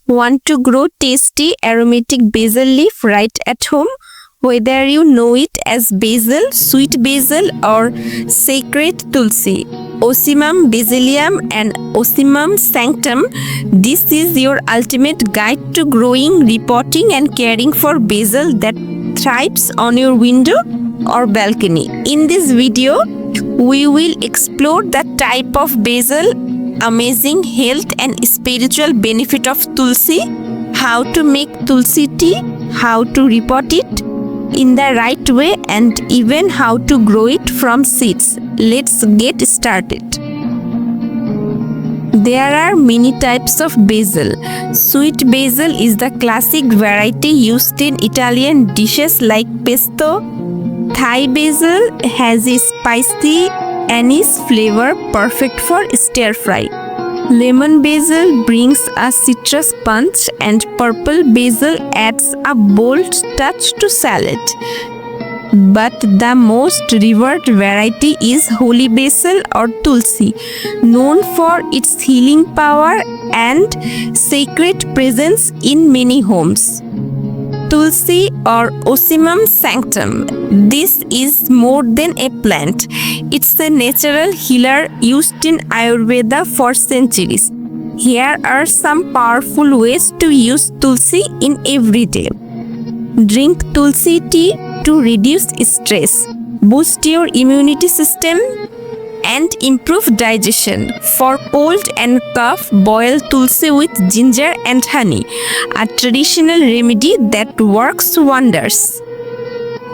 Want to grow tasty aromatic basil leaf right at home? Whether you know it as basil, sweet basil, or sacred tulsi, Ocimum, basilicum, and Ocimum sanctum, this is your ultimate guide to growing, repotting, and caring for basil that thrives on your window or balcony. In this video, we will explore the type of basil, amazing health and spiritual benefit of tulsi, how to make tulsi tea, how to repot it in the right way, and even how to grow it from seeds. Let's get started. There are many types of basil. Sweet basil is the classic variety used in Italian dishes like pesto. Thai basil has a spicy anise flavor perfect for stir fry. Lemon basil brings a citrus punch, and purple basil adds a bold touch to salad. But the most revered variety is holy basil or tulsi, known for its healing power and sacred presence in many homes. Tulsi or Ocimum sanctum. This is more than a plant. It's a natural healer used in Ayurveda for centuries. Here are some powerful ways to use tulsi in everyday. Drink tulsi tea to reduce stress, boost your immunity system, and improve digestion. For cold and cough, boil tulsi with ginger and honey, a traditional remedy that works wonders.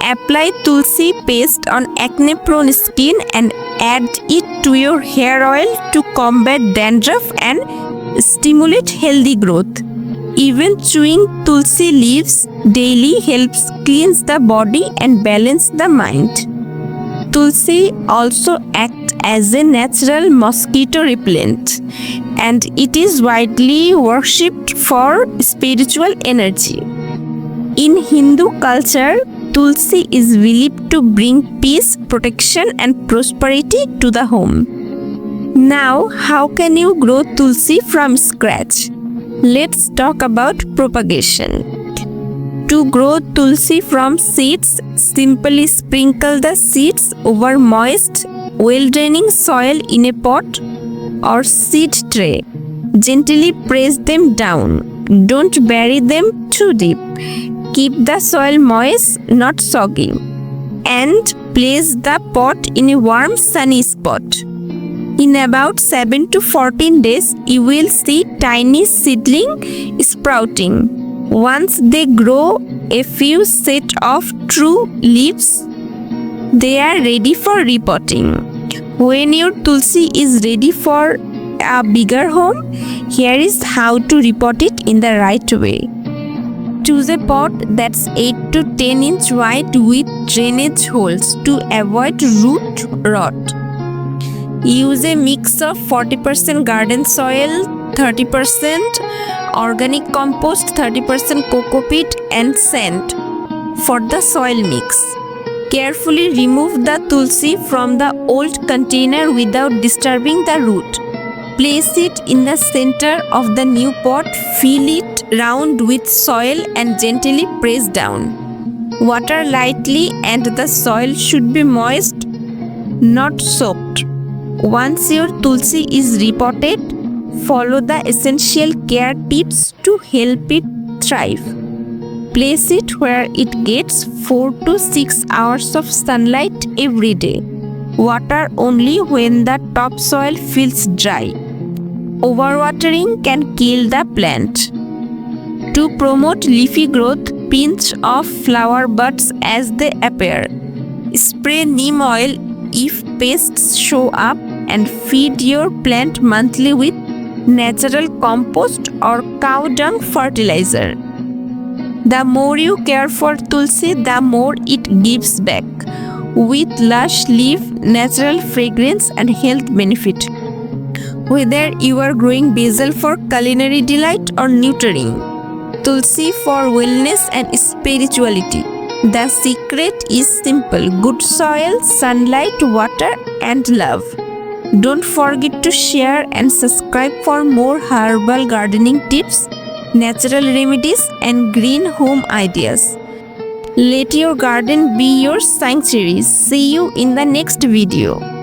Apply tulsi paste on acne-prone skin and add it to your hair oil to combat dandruff and stimulate healthy growth. Even chewing tulsi leaves daily helps cleanse the body and balance the mind. Tulsi also acts as a natural mosquito repellent, and it is widely worshipped for spiritual energy. In Hindu culture, tulsi is believed to bring peace, protection, and prosperity to the home. Now, how can you grow tulsi from scratch? Let's talk about propagation. To grow tulsi from seeds, simply sprinkle the seeds over moist, well-draining soil in a pot or seed tray. Gently press them down. Don't bury them too deep. Keep the soil moist, not soggy. And place the pot in a warm, sunny spot. In about 7 to 14 days, you will see tiny seedling sprouting. Once they grow a few set of true leaves, they are ready for repotting. When your tulsi is ready for a bigger home, here is how to repot it in the right way. Choose a pot that's 8 to 10 inch wide with drainage holes to avoid root rot. Use a mix of 40% garden soil, 30% organic compost, 30% coco peat, and sand for the soil mix. Carefully remove the tulsi from the old container without disturbing the root. Place it in the center of the new pot, fill it round with soil and gently press down. Water lightly and the soil should be moist, not soaked. Once your tulsi is repotted, follow the essential care tips to help it thrive. Place it where it gets 4 to 6 hours of sunlight every day. Water only when the topsoil feels dry. Overwatering can kill the plant. To promote leafy growth, pinch off flower buds as they appear. Spray neem oil if pests show up, and feed your plant monthly with natural compost or cow dung fertilizer. The more you care for tulsi, the more it gives back, with lush leaf, natural fragrance, and health benefit. Whether you are growing basil for culinary delight or nurturing tulsi for wellness and spirituality, the secret is simple: good soil, sunlight, water, and love. Don't forget to share and subscribe for more herbal gardening tips. natural remedies, and green home ideas. Let your garden be your sanctuary. See you in the next video.